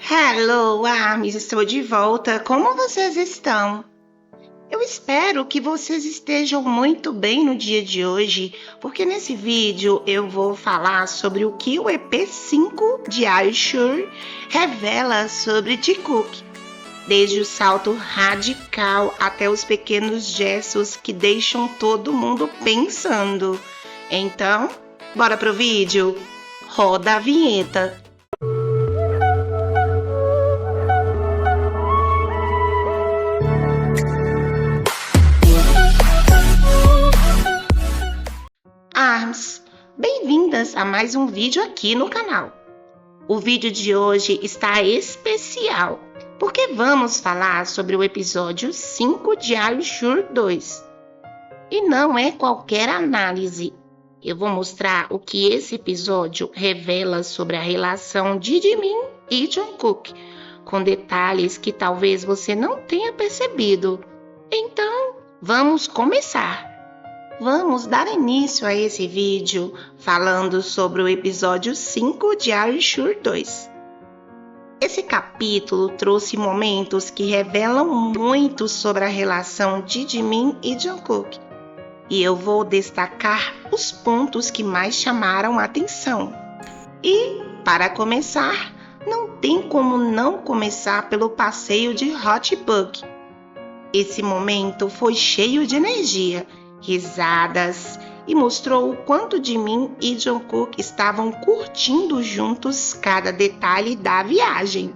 Hello, Arms, estou de volta. Como vocês estão? Eu espero que vocês estejam muito bem no dia de hoje, porque nesse vídeo eu vou falar sobre o que o EP 5 de Are You Sure revela sobre Jungkook, desde o salto radical até os pequenos gestos que deixam todo mundo pensando. Então, bora pro vídeo? Roda a vinheta! Arms, bem-vindas a mais um vídeo aqui no canal. O vídeo de hoje está especial, porque vamos falar sobre o episódio 5 de Are You Sure 2. E não é qualquer análise. Eu vou mostrar o que esse episódio revela sobre a relação de Jimin e Jungkook, com detalhes que talvez você não tenha percebido. Então, vamos começar! Vamos dar início a esse vídeo falando sobre o episódio 5 de Are You Sure 2. Esse capítulo trouxe momentos que revelam muito sobre a relação de Jimin e Jungkook, e eu vou destacar os pontos que mais chamaram a atenção. E, para começar, não tem como não começar pelo passeio de Hot Bug. Esse momento foi cheio de energia, risadas e mostrou o quanto Jimin e Jungkook estavam curtindo juntos cada detalhe da viagem.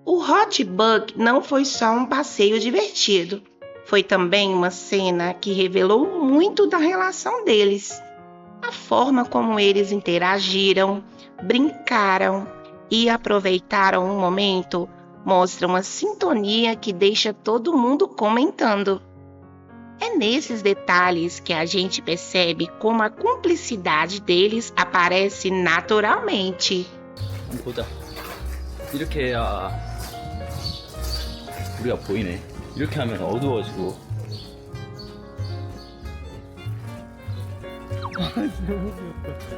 O Hot Bug não foi só um passeio divertido, foi também uma cena que revelou muito da relação deles. A forma como eles interagiram, brincaram e aproveitaram o momento mostra uma sintonia que deixa todo mundo comentando. É nesses detalhes que a gente percebe como a cumplicidade deles aparece naturalmente. 보자. 이렇게 해야 우리가 보이네. 이렇게 하면 어두워지고. 아, 진짜 귀엽다.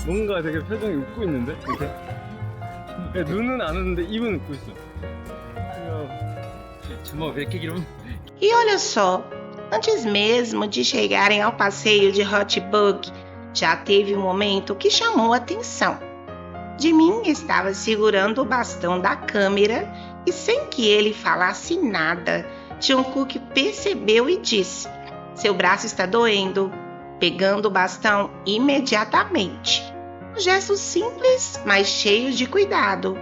뭔가 되게 표정이 웃고 있는데? 이렇게? 눈은 안 웃는데 입은 웃고 있어. 정말 왜 이렇게 길어? E olha só, antes mesmo de chegarem ao passeio de Hot Bug, já teve um momento que chamou a atenção. Jimin estava segurando o bastão da câmera e, sem que ele falasse nada, Jungkook percebeu e disse: "Seu braço está doendo", pegando o bastão imediatamente. Um gesto simples, mas cheio de cuidado.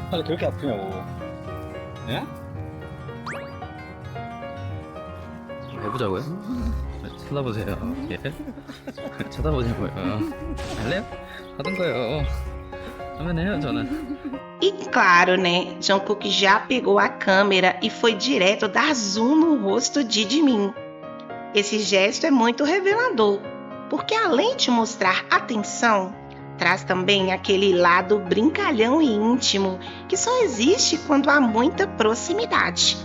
아, 그렇게 아프냐고. 예? 해보자고요? 쳐다보세요. 예? 쳐다보자고요. 할래요? 하던가요. 하면 해요, 저는. E claro, né? Jungkook já pegou a câmera e foi direto dar zoom no rosto de Jimin. Esse gesto é muito revelador, porque além de mostrar atenção, traz também aquele lado brincalhão e íntimo que só existe quando há muita proximidade.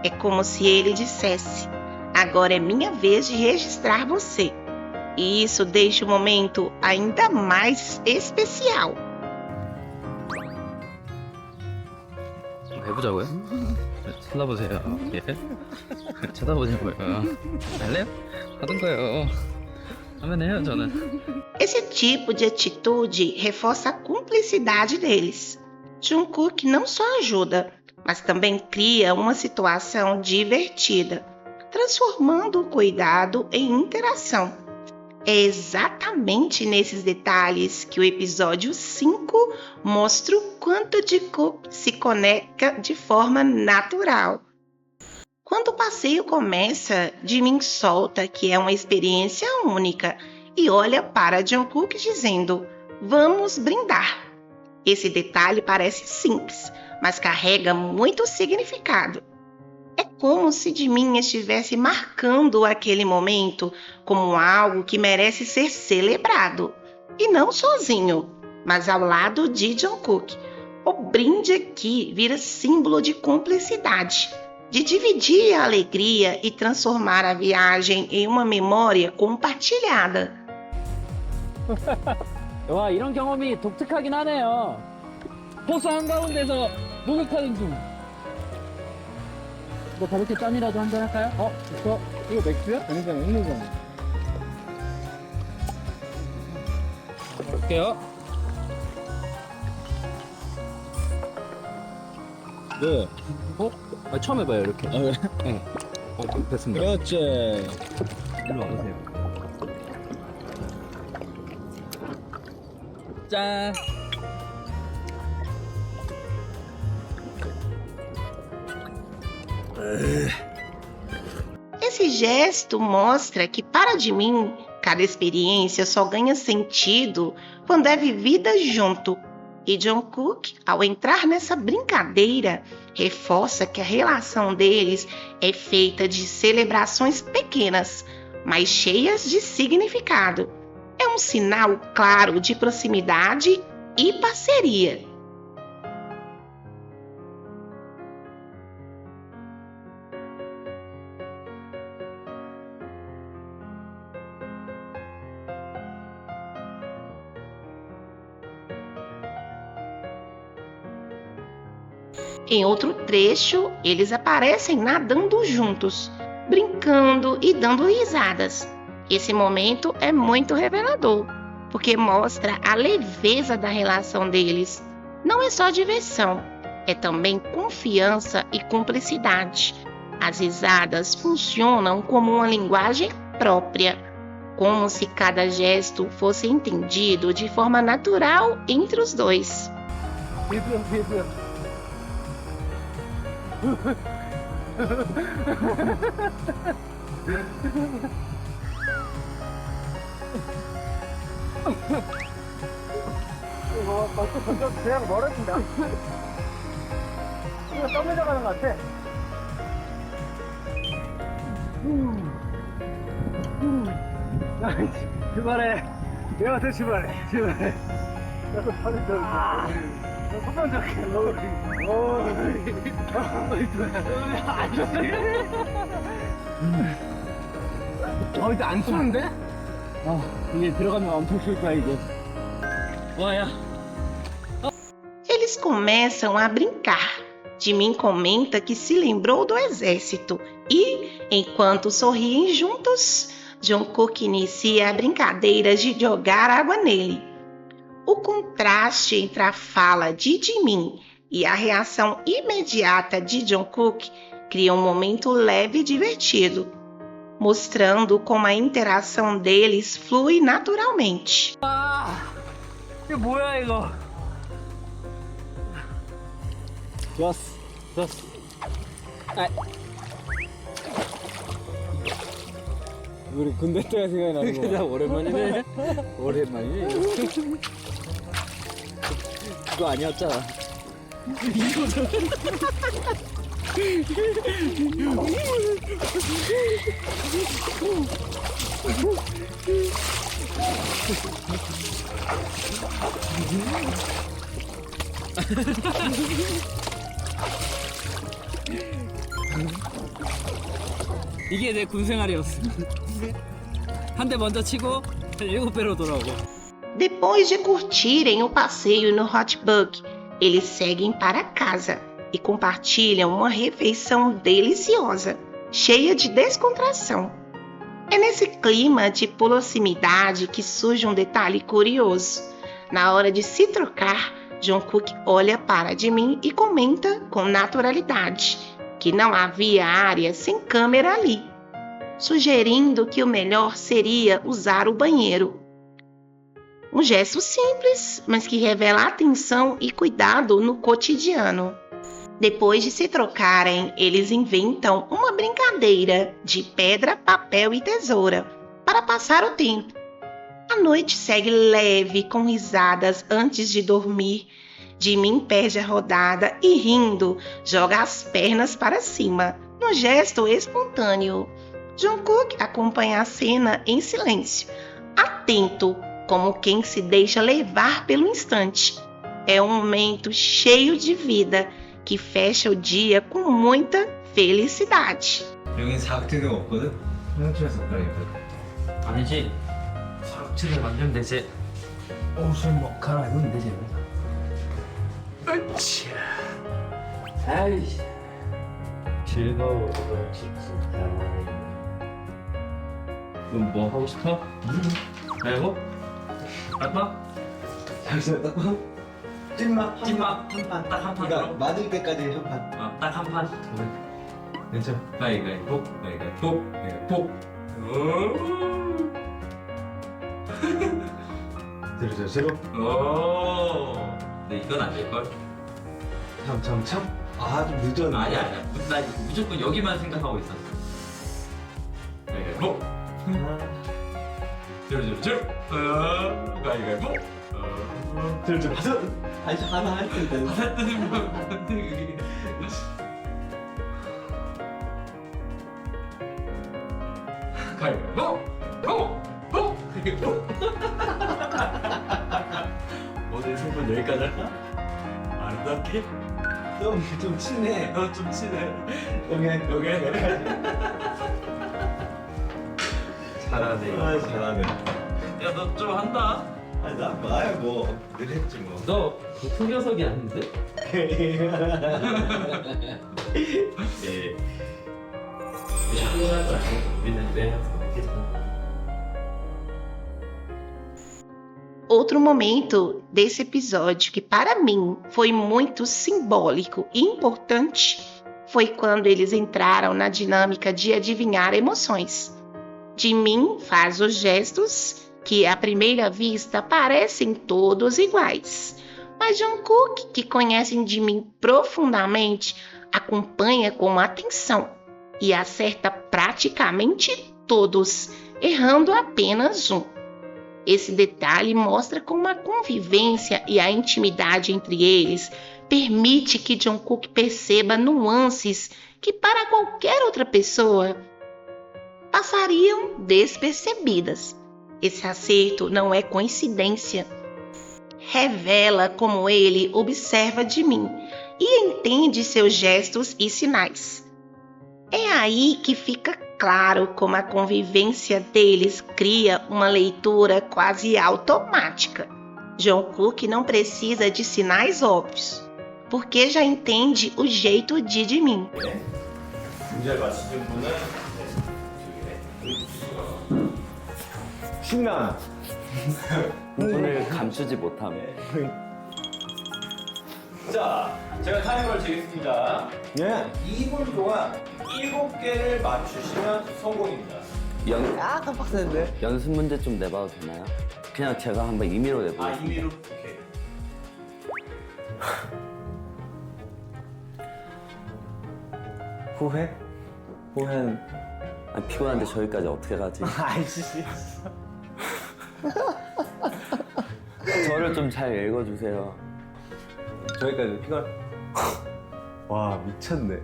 É como se ele dissesse: "Agora é minha vez de registrar você." E isso deixa o momento ainda mais especial. 해보자고요? 쳐다보세요. 예? 쳐다보자고요. 할래요? 하던가요. 하면 해요, 저는. Esse tipo de atitude reforça a cumplicidade deles. Jungkook não só ajuda, mas também cria uma situação divertida, transformando o cuidado em interação. É exatamente nesses detalhes que o episódio 5 mostra o quanto Jungkook se conecta de forma natural. Quando o passeio começa, Jimin solta que é uma experiência única e olha para Jungkook dizendo: "Vamos brindar." Esse detalhe parece simples, mas carrega muito significado. É como se Jimin estivesse marcando aquele momento como algo que merece ser celebrado. E não sozinho, mas ao lado de Jungkook. O brinde aqui vira símbolo de cumplicidade, de dividir a alegria e transformar a viagem em uma memória compartilhada. 와, 이런 경험이 독특하긴 하네요. 호수 한가운데서 목욕하는 중. 뭐 바베큐 짬이라도 한잔 할까요? 이거 맥주야? 아니잖아, 음료잖아. 볼게요. 네. 처음 해봐요, 이렇게. 그래? 네. 됐습니다. 그렇지. 일로 와보세요. 짠. Esse gesto mostra que, para de mim, cada experiência só ganha sentido quando é vivida junto. E Jungkook, ao entrar nessa brincadeira, reforça que a relação deles é feita de celebrações pequenas, mas cheias de significado. É um sinal claro de proximidade e parceria. Em outro trecho, eles aparecem nadando juntos, brincando e dando risadas. Esse momento é muito revelador, porque mostra a leveza da relação deles. Não é só diversão, é também confiança e cumplicidade. As risadas funcionam como uma linguagem própria, como se cada gesto fosse entendido de forma natural entre os dois. 대학 멀어진다. 이거 떠내려가는 것 같아. 출발해. 내가 더 출발해. 출발해. 나도 다른 저 손만 잡게. 이제 안 추는데? 이게 들어가면 엄청 추울 거야, 이제. 와야. Eles começam a brincar. Jimin comenta que se lembrou do exército e, enquanto sorriem juntos, Jungkook inicia a brincadeira de jogar água nele. O contraste entre a fala de Jimin e a reação imediata de Jungkook cria um momento leve e divertido, mostrando como a interação deles flui naturalmente. 이게 뭐야, 이거? 좋았어. 우리 군대 때가 생각이 나는 거야. 오랜만이네. 오랜만이네. 그거 아니었잖아. 이게 내 군생활이었어. 한 대 먼저 치고 7배로 돌아오고. Depois de curtirem o passeio no Hot Bug, eles seguem para casa e compartilham uma refeição deliciosa, cheia de descontração. É nesse clima de proximidade que surge um detalhe curioso. Na hora de se trocar, Jungkook olha para Jimin e comenta com naturalidade que não havia área sem câmera ali, sugerindo que o melhor seria usar o banheiro. Um gesto simples, mas que revela atenção e cuidado no cotidiano. Depois de se trocarem, eles inventam uma brincadeira de pedra, papel e tesoura para passar o tempo. A noite segue leve, com risadas antes de dormir. Jimin perde a rodada e, rindo, joga as pernas para cima, num gesto espontâneo. Jungkook acompanha a cena em silêncio, atento, como quem se deixa levar pelo instante. É um momento cheio de vida que fecha o dia com muita felicidade. 여긴 사각지대가 없거든? 형철 젓가락이거든. 아니지. 사각지대 만들면 되지. 옷을 뭐 갈아입으면 되지. 으쌰. 아이씨. 즐거워 싶다. 그럼 뭐 하고 싶어? 말고? 딱봐? 잠시만 딱 찐맛 찐맛 한판 딱 한 판 그러니까 들어? 맞을 때까지 한판 딱 한 판. 괜찮아 가위가위보, 가위가위보, 가위가위보. 제로 제로 오. 근데 이건 안 될걸? 참참참 아좀 늦었네 아니야. 나 무조건 여기만 생각하고 있었어. 가위가위보. 제로. 가위가위보. 제로 제로 다시 하나 할 텐데 하나 뜨는 거 같은데 그게. 가위바위보! 오늘 승부 여기까지 할까? 아름답게? 좀 친해 좀 친해. 여기 여기까지. 잘하네. 아 잘하네 야, 너 좀 한다. 아니 나 봐야 뭐늘 했지 뭐 너 보통 녀석이 아닌데? 예. 피곤할 거야. 우리는 왜 Outro momento desse episódio que para mim foi muito simbólico e importante foi quando eles entraram na dinâmica de adivinhar emoções. Jimin faz os gestos que à primeira vista parecem todos iguais, mas Jungkook, que conhece Jimin profundamente, acompanha com atenção e acerta praticamente todos, errando apenas um. Esse detalhe mostra como a convivência e a intimidade entre eles permite que Jungkook perceba nuances que para qualquer outra pessoa passariam despercebidas. Esse acerto não é coincidência. Revela como ele observa Jimin e entende seus gestos e sinais. É aí que fica claro como a convivência deles cria uma leitura quase automática. Jungkook não precisa de sinais óbvios, porque já entende o jeito de Jimin. 문제를 맞히신 분은 신남 오늘 감추지 못함. 자, 제가 타이머를 재겠습니다. 예 2분 동안 7개를 맞추시면 성공입니다. 약간 빡센데? 연습 문제 좀 내봐도 되나요? 그냥 제가 한번 임의로 내보겠습니다. 임의로? 오케이. 후회? 후회는 피곤한데 저기까지 어떻게 가지? 아이씨 저를 좀 잘 읽어주세요. 저기까지 피곤 와 미쳤네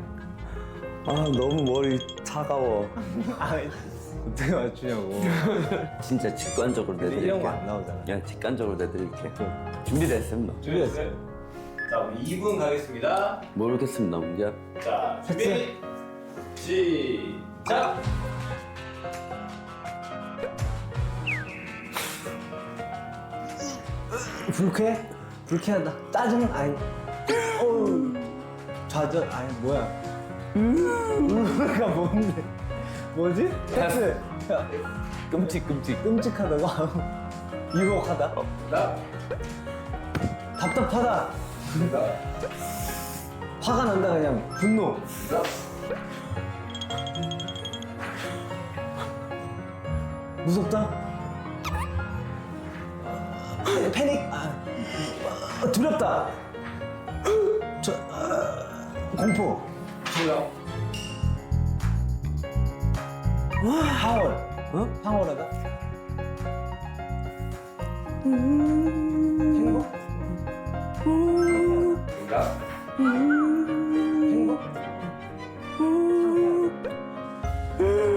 아 너무 머리 차가워. 어떻게 맞추냐고 진짜 직관적으로 근데 내드릴게요. 이런 거 안 나오잖아 그냥 직관적으로 내드릴게요. 준비됐습니다. 준비됐어요? 자, 우리 2분 가겠습니다. 모르겠습니다. 문제. 자, 준비, 시작! 불쾌해? 불쾌하다. 짜증? 아니. 어우. 좌절? 아니, 뭐야. 가 뭔데? 뭐지? 패스. 야, 끔찍하다고? 유혹하다? 자, 답답하다. 화가 난다, 그냥. 분노. 무섭다. 패닉. 두렵다. 공포. 정답. 황홀. 어? 황홀하다. 행복. 정답. 행복.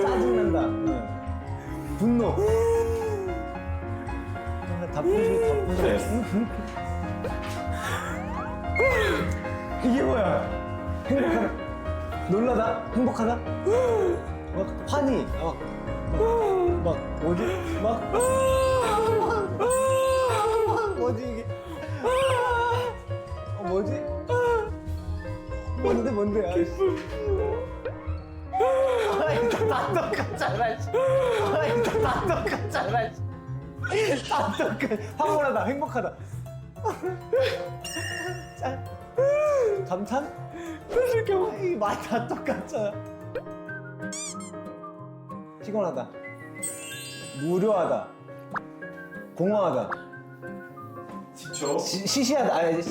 짜증난다. 분노. 답변이 이게 뭐야? 행복하다. 놀라다? 행복하다? 막 환희. 막 뭐지? 막 뭐지 이게? 뭐지? 뭔데? 이거 다 똑같잖아. 이거 다 똑같잖아. 다 똑같. 황홀하다, 행복하다. 감탄? 이 말 다 똑같잖아. 피곤하다. 무료하다. 공허하다. 지쳐. 시시하다. 아니,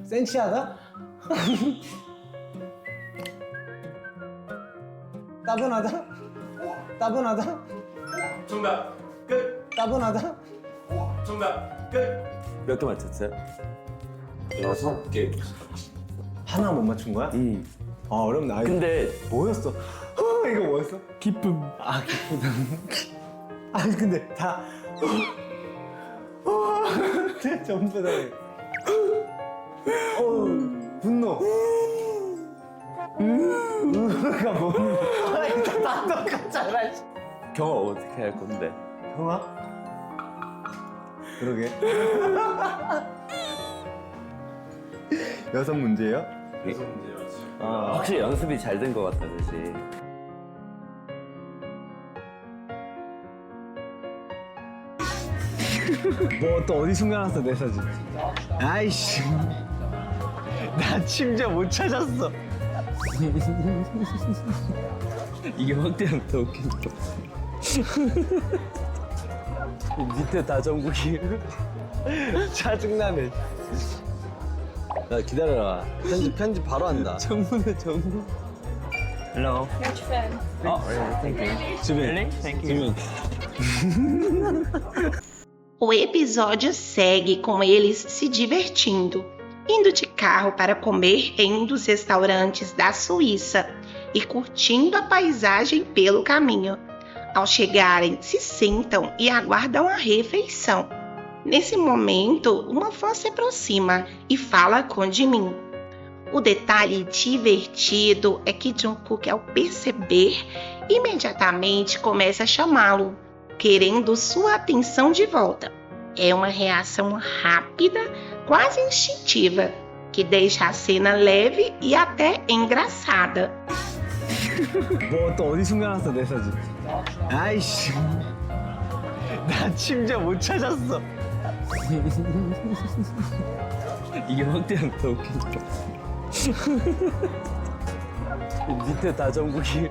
센치하다? 따분하다? 따분하다? 정답 끝. 따분하다? 정답 끝. 몇 개 맞췄어요? 6개. 하나 못 맞춘 거야? 아, 어렵네. 아이, 근데 뭐였어? 이거 뭐였어? 기쁨. 아, 기쁨. 아니, 근데 다. 전부 다. 분노. 그가 뭔데? 이거 다 똑같잖아. 경호 어떻게 할 건데? 형아? 그러게. 6문제요? 여섯 문제였지. 아, 확실히 연습이 잘 된 것 같다, 그지? 뭐 또 어디 숨겨놨어 내 사진? 아이씨, 나 심지어 못 찾았어. 이게 확대하면 더 웃긴다. 밑에 다 정국이. 짜증나네. 야, 기다려라. 편집 바로 한다. 전문에 전문. Hello. Huge fan. Oh, really? Thank you. Really? Thank you. O episódio segue com eles se divertindo, indo de carro para comer em um dos restaurantes da Suíça e curtindo a paisagem pelo caminho. Ao chegarem, se sentam e aguardam a refeição. Nesse momento, uma fã se aproxima e fala com Jimin. O detalhe divertido é que Jungkook, ao perceber, imediatamente começa a chamá-lo, querendo sua atenção de volta. É uma reação rápida, quase instintiva, que deixa a cena leve e até engraçada. 뭐 또 어디 숨겨놨어 내 사진? 아이씨, 나 심지어 못 찾았어. 이게 확대하면 더 웃긴다. 밑에 다 정국이.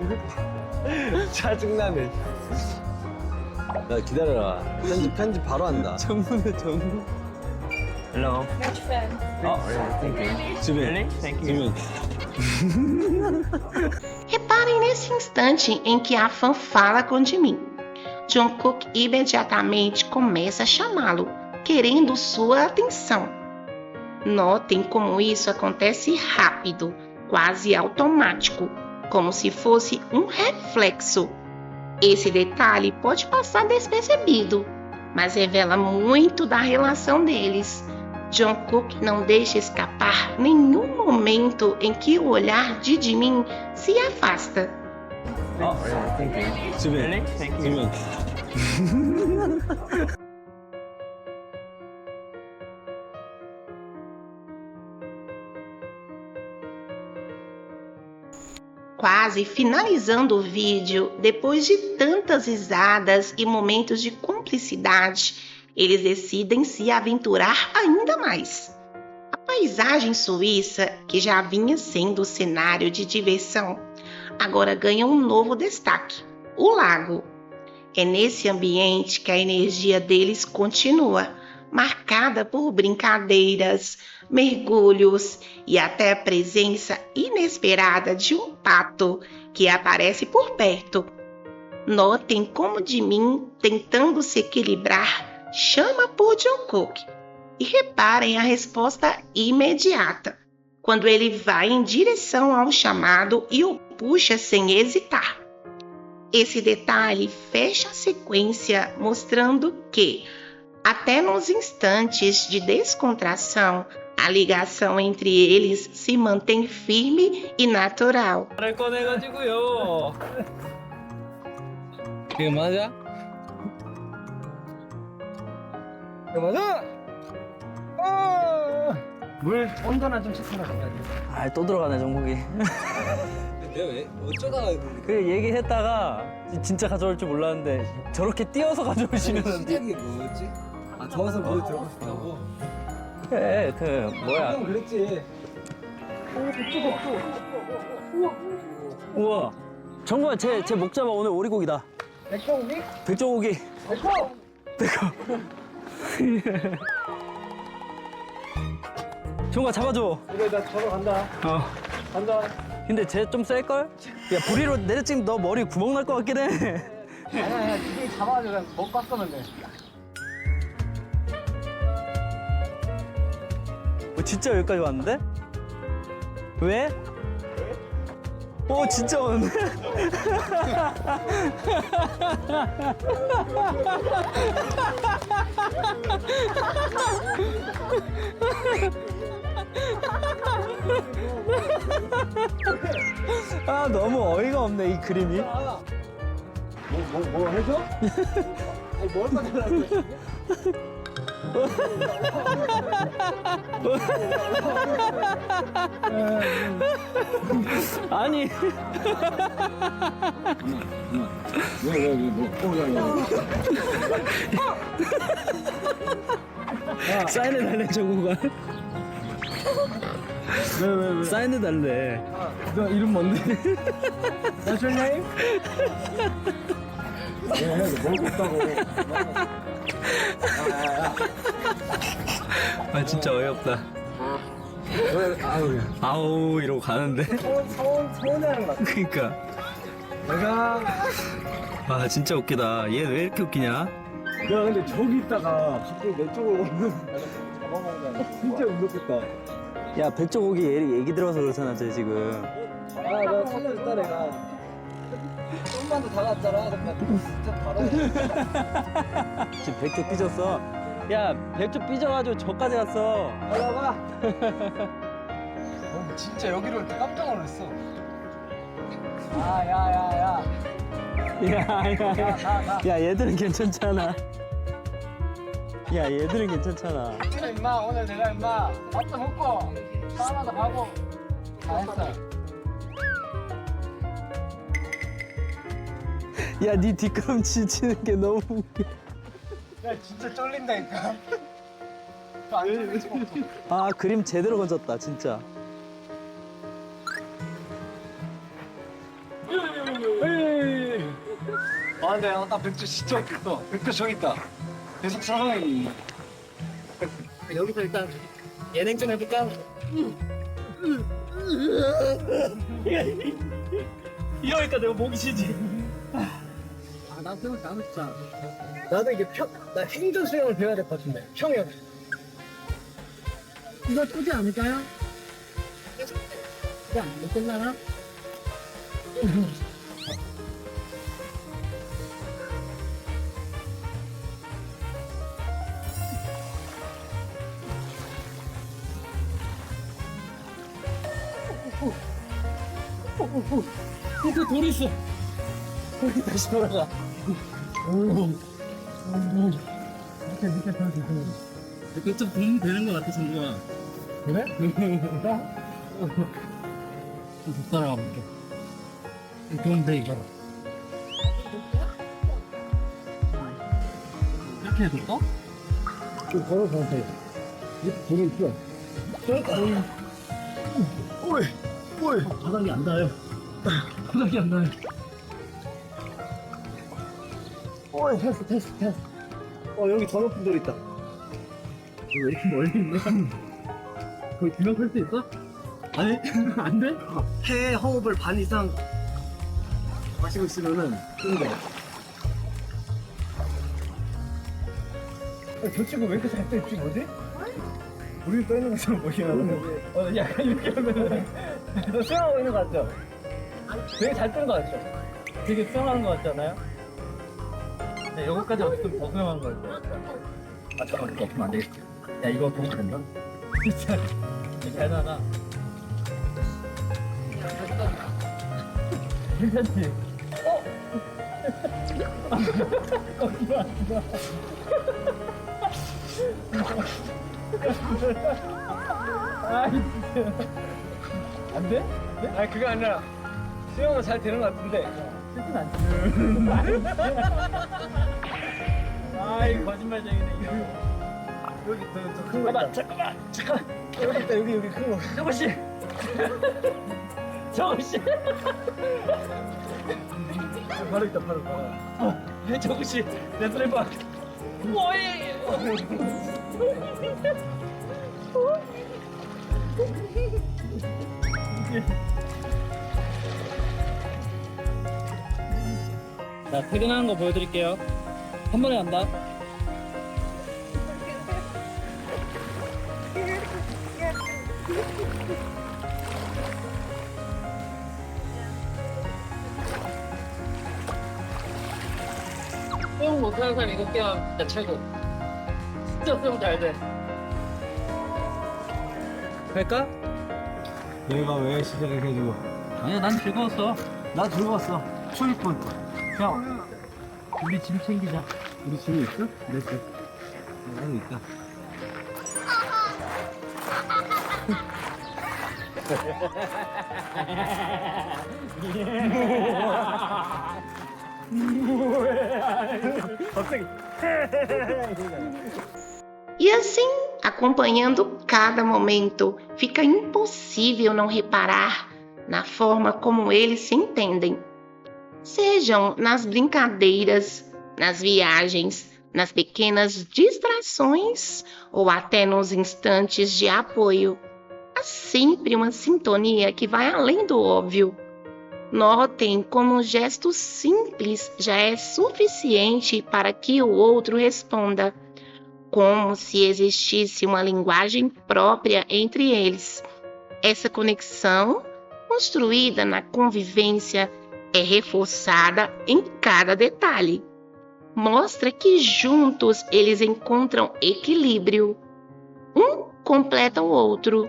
짜증나네. 야, 기다려라. 편집 바로 한다. 전문에 전문. Hello. Huge fan. Oh, really? Thank you. Really? Thank you. Reparem nesse instante em que a fã fala com Jimin. Jungkook imediatamente começa a chamá-lo, querendo sua atenção. Notem como isso acontece rápido, quase automático, como se fosse um reflexo. Esse detalhe pode passar despercebido, mas revela muito da relação deles. Jungkook não deixa escapar nenhum momento em que o olhar de Jimin se afasta. Oh, really? Thank you. Really? Thank you. Quase finalizando o vídeo, depois de tantas risadas e momentos de cumplicidade, eles decidem se aventurar ainda mais. A paisagem suíça, que já vinha sendo cenário de diversão, agora ganha um novo destaque: o lago. É nesse ambiente que a energia deles continua, marcada por brincadeiras, mergulhos e até a presença inesperada de um pato que aparece por perto. Notem como Jimin, tentando se equilibrar, chama por Jungkook. E reparem a resposta imediata, quando ele vai em direção ao chamado e o puxa sem hesitar. Esse detalhe fecha a sequência, mostrando que, até nos instantes de descontração, a ligação entre eles se mantém firme e natural. 말을 꺼내가지고요. 그게 맞아? 그게 맞아? 물 온도나 좀 체크하라 그래야 돼. 아, 또 들어가네, 정국이. 내가 왜 어쩌다 그 얘기했다가 진짜 가져올 줄 몰랐는데 저렇게 뛰어서 가져오시면 시작이 뭐였지? 아 더워서 물에 들어가고 싶다고? 그래, 그 뭐야. 형 그랬지. 우와, 정국아, 쟤 목 잡아. 오늘 오리고기다. 백종기? 백조고기. 백호. 정국아, 잡아줘. 그래 나 저러 간다. 간다. 근데 쟤 좀 셀걸? 야, 부리로 내려찍으면 너 머리 구멍 날 것 같긴 해. 아니야 이게 잡아가지고 그냥 못 깎으면 돼. 진짜 여기까지 왔는데? 왜? 진짜 왔네. 아, 너무 어이가 없네, 이 그림이. 뭐 해줘? 아니 뭘 만들라는 거야? 아니. 사인해달래, 정국아. 왜? 사인해달래. 너 이름 뭔데? What's your name? 뭘 없다고. 아, 진짜 어이없다. 아우 이러고 가는데. 서운해하는 것 같아. 그니까. 내가 아, 진짜 웃기다. 얘 왜 이렇게 웃기냐? 야 근데 저기 있다가 갑자기 내 쪽으로 오는 잡아먹는 거 진짜 무섭겠다. 야, 백조고기 얘기 들어서 그렇잖아, 쟤 지금. 아나 살려줬다 내가. 좀만 더 다가왔잖아. 나 진짜 바로. 지금 백조 삐졌어. 야, 백조 삐져가지고 저까지 갔어. 올라가. 진짜 여기로 올 때 깜짝 놀랐어. 야야야야. 야, 얘들은 괜찮잖아. 야, 얘들은 괜찮잖아. 오늘 임마 오늘 내가 임마 밥도 먹고 사우나도 가고 다 했어. 야, 니 뒷걸음치 치는 게 너무 웃겨. 야 진짜 쫄린다니까. 안 쫄리지 뭐. 아, 그림 제대로 건졌다, 진짜. 아 근데 나 백조 진짜 웃겼어. 백조 저기 있다. 계속 사랑해 있네. 여기서 일단 예능 좀 해볼까? 이러니까 내가 목이 쉬지. 나 생각 안 했잖아. 나도 이게 나 행전 수영을 배워야 될 것 같은데. 평영. 이거 뜨지 않을까요? 야, 못 끝나나? 밑에 돌 있어. 거기 다시 돌아가. 이거 좀 보면 되는 것 같아, 정국아. 그래? 못 따라가 볼게. 도움 돼, 이거. 이렇게 해둘까? 걸어서 돼. 이렇게 돌이 있어. 오이. 바닥이 안 닿아요. 바닥이 안 닿아요. 오이, 됐어. 여기 더 높은 돌 있다. 왜 이렇게 멀리 있네? 거기 두명 탈 수 있어? 아니, 안 돼? 폐 호흡을 반 이상 마시고 있으면은 뜨는 거야. 저 친구 왜 이렇게 잘 떠있지, 뭐지? 우리 떠있는 것처럼 보이긴 하는데. 약간 이렇게 하면은. 너 수영하고 있는 거 같죠? 되게 잘 뜨는 거 같죠? 되게 수영하는 것 같지 않아요? 네, 여기까지 어떻게 더 수영하는 것 같아. 아, 잠깐만, 이거 없으면 안 되겠지. 야, 이거 보고 된다? 진짜. 잘하나? 괜찮지? 아, 진짜. 안 돼? 네? 아니 그거 아니라 수영은 잘 되는 것 같은데 실수는 안 돼. 아이 거짓말쟁이네 이거. 여기 더 큰 거. 잠깐만. 여기 있다 여기 큰 거. 저것이. 저것이. 바로 있다 바로. 저것이 내 손에 봐. 오이. 자, 퇴근하는 거 보여드릴게요. 한 번에 간다. 수영 못하는 사람 이거 끼면 진짜 최고. 진짜 수영 잘 돼. 갈까? 얘가 왜 시작을 해주고? 아니야, 난 즐거웠어. 나 즐거웠어. 추울 뿐. 형, 우리 짐 챙기자. 우리 짐이 있어? 네, 있어. 나도 있다. E assim, acompanhando cada momento, fica impossível não reparar na forma como eles se entendem. Sejam nas brincadeiras, nas viagens, nas pequenas distrações ou até nos instantes de apoio. Há sempre uma sintonia que vai além do óbvio. Notem como um gesto simples já é suficiente para que o outro responda, como se existisse uma linguagem própria entre eles. Essa conexão, construída na convivência, é reforçada em cada detalhe. Mostra que juntos eles encontram equilíbrio. Um completa o outro.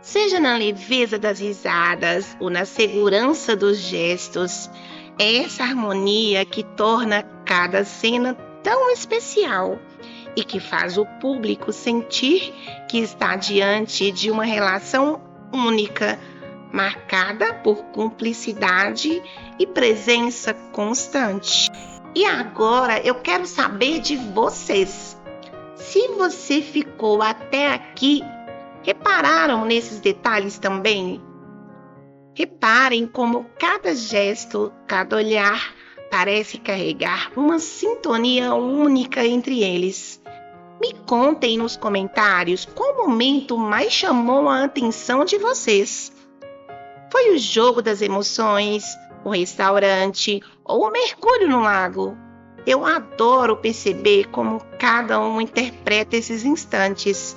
Seja na leveza das risadas ou na segurança dos gestos, é essa harmonia que torna cada cena tão especial e que faz o público sentir que está diante de uma relação única, marcada por cumplicidade e presença constante. E agora eu quero saber de vocês. Se você ficou até aqui, repararam nesses detalhes também? Reparem como cada gesto, cada olhar parece carregar uma sintonia única entre eles. Me contem nos comentários qual momento mais chamou a atenção de vocês. Foi o jogo das emoções, o restaurante ou o mergulho no lago? Eu adoro perceber como cada um interpreta esses instantes,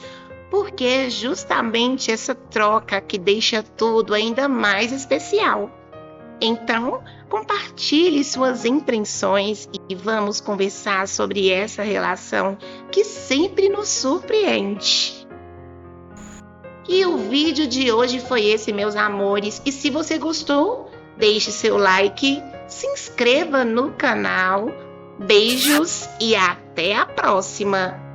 porque é justamente essa troca que deixa tudo ainda mais especial. Então, compartilhe suas impressões e vamos conversar sobre essa relação que sempre nos surpreende. E o vídeo de hoje foi esse, meus amores. E se você gostou, deixe seu like, se inscreva no canal. Beijos e até a próxima!